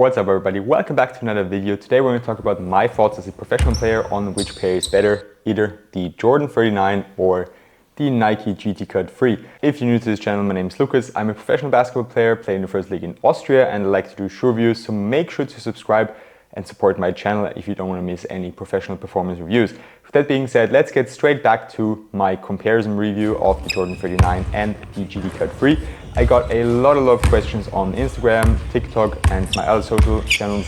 What's up everybody, welcome back to another video. Today we're going to talk about my thoughts as a professional player on which pair is better, either the Jordan 39 or the Nike GT CUT 3. If you're new to this channel, my name is Lucas. I'm a professional basketball player playing in the first league in Austria and I like to do shoe reviews, so make sure to subscribe and support my channel if you don't want to miss any professional performance reviews. With that being said, let's get straight back to my comparison review of the Jordan 39 and the GT CUT 3. I got a lot of questions on Instagram, TikTok and my other social channels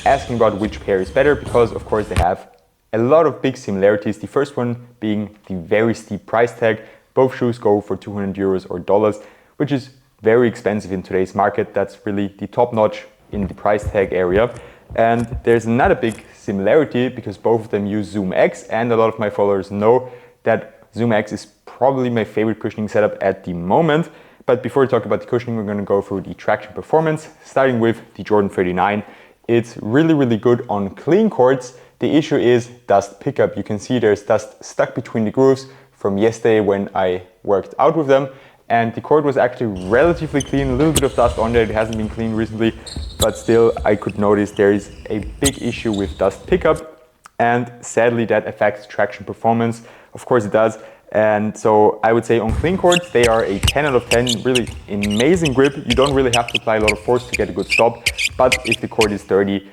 asking about which pair is better because of course they have a lot of big similarities. The first one being the very steep price tag. Both shoes go for 200 euros or dollars, which is very expensive in today's market. That's really the top notch in the price tag area. And there's another big similarity because both of them use Zoom X, and a lot of my followers know that Zoom X is probably my favorite cushioning setup at the moment. But before we talk about the cushioning, we're going to go through the traction performance, starting with the Jordan 39. It's really good on clean courts. The issue is dust pickup. You can see there's dust stuck between the grooves from yesterday when I worked out with them. And the court was actually relatively clean, a little bit of dust on there. It hasn't been cleaned recently, but still I could notice there is a big issue with dust pickup. And sadly that affects traction performance. Of course it does. And so I would say on clean courts, they are a 10 out of 10, really amazing grip. You don't really have to apply a lot of force to get a good stop. But if the court is dirty,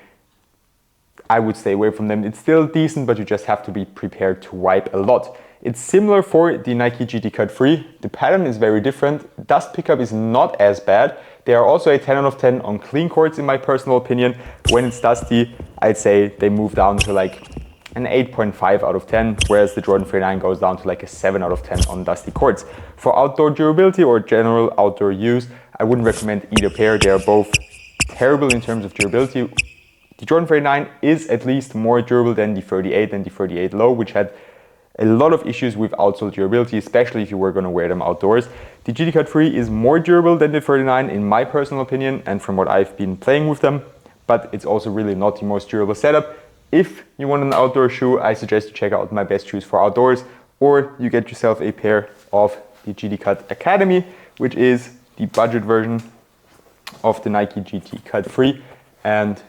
I would stay away from them. It's still decent, but you just have to be prepared to wipe a lot. It's similar for the Nike GT CUT 3. The pattern is very different. Dust pickup is not as bad. They are also a 10 out of 10 on clean courts in my personal opinion. When it's dusty, I'd say they move down to like an 8.5 out of 10, whereas the Jordan 39 goes down to like a 7 out of 10 on dusty courts. For outdoor durability or general outdoor use, I wouldn't recommend either pair. They are both terrible in terms of durability. The Jordan 39 is at least more durable than the 38 and the 38 low, which had a lot of issues with outsole durability, especially if you were going to wear them outdoors. The GT CUT 3 is more durable than the 39 in my personal opinion and from what I've been playing with them, but it's also really not the most durable setup. If you want an outdoor shoe, I suggest you check out my best shoes for outdoors, or you get yourself a pair of the GT CUT Academy, which is the budget version of the Nike GT CUT 3, and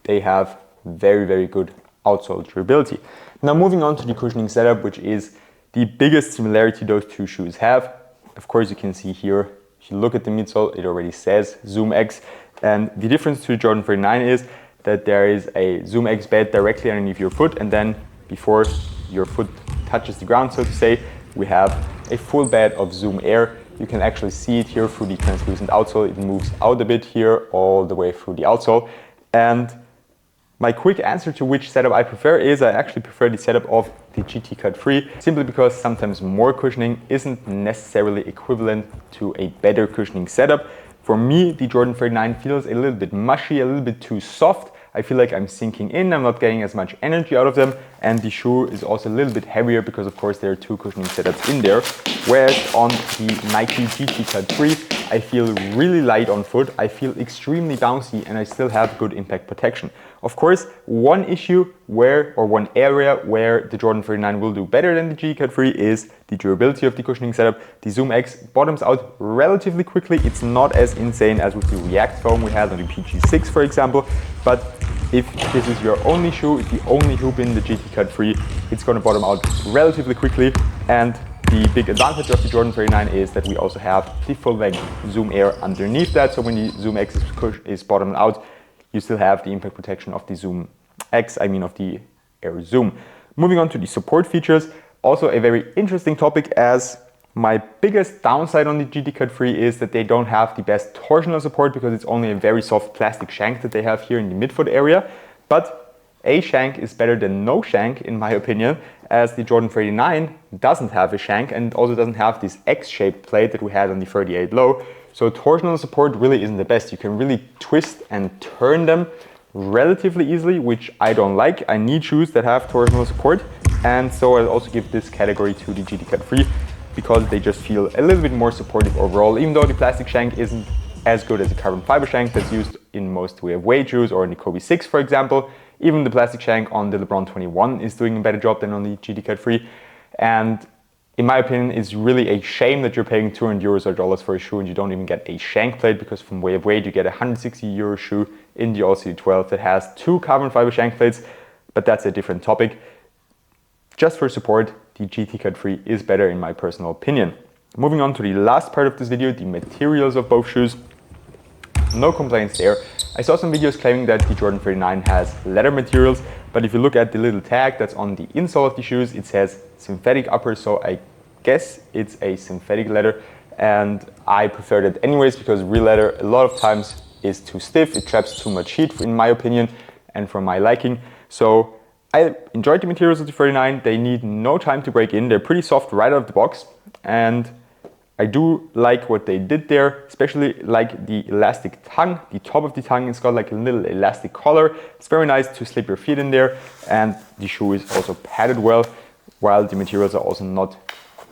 they have very good outsole durability. Now moving on to the cushioning setup, which is the biggest similarity those two shoes have. Of course you can see here, if you look at the midsole, it already says Zoom X, and the difference to the Jordan 39 is that there is a Zoom X bed directly underneath your foot, and then before your foot touches the ground, so to say, we have a full bed of Zoom Air. You can actually see it here through the translucent outsole. It moves out a bit here all the way through the outsole. And my quick answer to which setup I prefer is I actually prefer the setup of the GT CUT 3, simply because sometimes more cushioning isn't necessarily equivalent to a better cushioning setup. For me, the Jordan 39 feels a little bit mushy, a little bit too soft. I feel like I'm sinking in, I'm not getting as much energy out of them, and the shoe is also a little bit heavier because of course there are two cushioning setups in there. Whereas on the Nike GT CUT 3, I feel really light on foot, I feel extremely bouncy, and I still have good impact protection. Of course, one area where the Jordan 39 will do better than the GT CUT 3 is the durability of the cushioning setup. The Zoom X bottoms out relatively quickly. It's not as insane as with the React foam we had on the PG6, for example, but if this is your only shoe, the only hoop in the GT CUT 3, it's going to bottom out relatively quickly. And the big advantage of the Jordan 39 is that we also have the full length Zoom Air underneath that. So when the Zoom X is bottomed out, you still have the impact protection of the Zoom X, of the Air Zoom. Moving on to the support features, also a very interesting topic, as my biggest downside on the GT CUT 3 is that they don't have the best torsional support because it's only a very soft plastic shank that they have here in the midfoot area. But a shank is better than no shank in my opinion, as the Jordan 39 doesn't have a shank and also doesn't have this X-shaped plate that we had on the 38 low. So torsional support really isn't the best. You can really twist and turn them relatively easily, which I don't like. I need shoes that have torsional support, and so I'll also give this category to the GT CUT 3 because they just feel a little bit more supportive overall, even though the plastic shank isn't as good as a carbon fiber shank that's used in most way of weight shoes or in the Kobe 6, for example. Even the plastic shank on the LeBron 21 is doing a better job than on the GT CUT 3. And In my opinion, it's really a shame that you're paying 200 euros or dollars for a shoe and you don't even get a shank plate, because from Way of Weight you get a 160 euro shoe in the LCD12 that has 2 carbon fiber shank plates, but that's a different topic. Just for support, the GT Cut Free is better in my personal opinion. Moving on to the last part of this video, the materials of both shoes. No complaints there. I saw some videos claiming that the Jordan 39 has leather materials, but if you look at the little tag that's on the insole of the shoes, it says synthetic upper, so I guess it's a synthetic leather, and I prefer that anyways because real leather a lot of times is too stiff, it traps too much heat in my opinion and for my liking. So I enjoyed the materials of the 39, they need no time to break in, they're pretty soft right out of the box, and I do like what they did there, especially like the elastic tongue. The top of the tongue has got like a little elastic collar. It's very nice to slip your feet in there, and the shoe is also padded well, while the materials are also not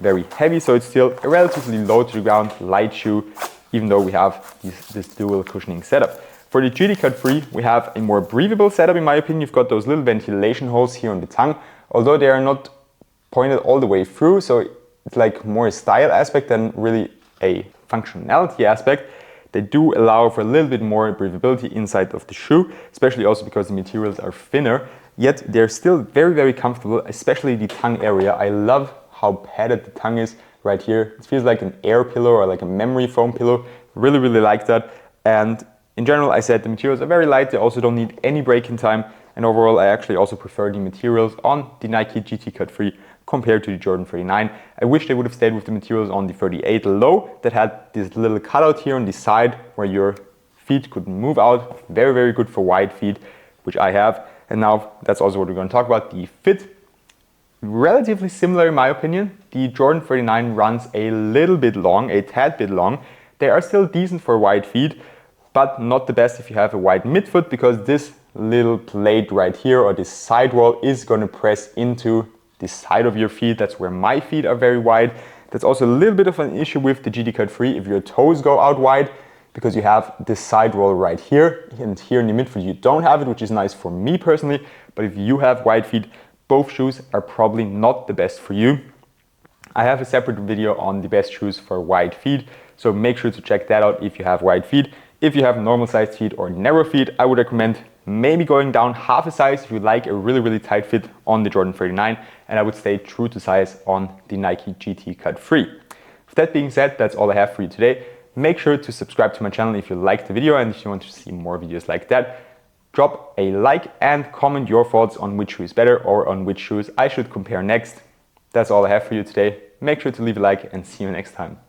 very heavy, so it's still a relatively low to the ground light shoe, even though we have this dual cushioning setup. For the GT Cut Free, we have a more breathable setup in my opinion. You've got those little ventilation holes here on the tongue, although they are not pointed all the way through, so it's like more a style aspect than really a functionality aspect. They do allow for a little bit more breathability inside of the shoe, especially also because the materials are thinner, yet they're still very, very comfortable, especially the tongue area. I love how padded the tongue is right here. It feels like an air pillow or like a memory foam pillow. Really, really like that. And in general, I said the materials are very light. They also don't need any break-in time. And overall, I actually also prefer the materials on the Nike GT Cut Free compared to the Jordan 39. I wish they would have stayed with the materials on the 38 low that had this little cutout here on the side where your feet could move out. Very, very good for wide feet, which I have. And now that's also what we're going to talk about. The fit, relatively similar in my opinion. The Jordan 39 runs a little bit long, a tad bit long. They are still decent for wide feet, but not the best if you have a wide midfoot, because this little plate right here or this sidewall is going to press into the side of your feet. That's where my feet are very wide. That's also a little bit of an issue with the GT Cut Free if your toes go out wide, because you have this sidewall right here, and here in the midfoot you don't have it, which is nice for me personally. But if you have wide feet, both shoes are probably not the best for you. I have a separate video on the best shoes for wide feet, so make sure to check that out if you have wide feet. If you have normal sized feet or narrow feet, I would recommend maybe going down half a size if you like a really, really tight fit on the Jordan 39, and I would stay true to size on the Nike GT Cut Free. With that being said, that's all I have for you today. Make sure to subscribe to my channel if you liked the video, and if you want to see more videos like that, drop a like and comment your thoughts on which shoe is better or on which shoes I should compare next. That's all I have for you today. Make sure to leave a like and see you next time.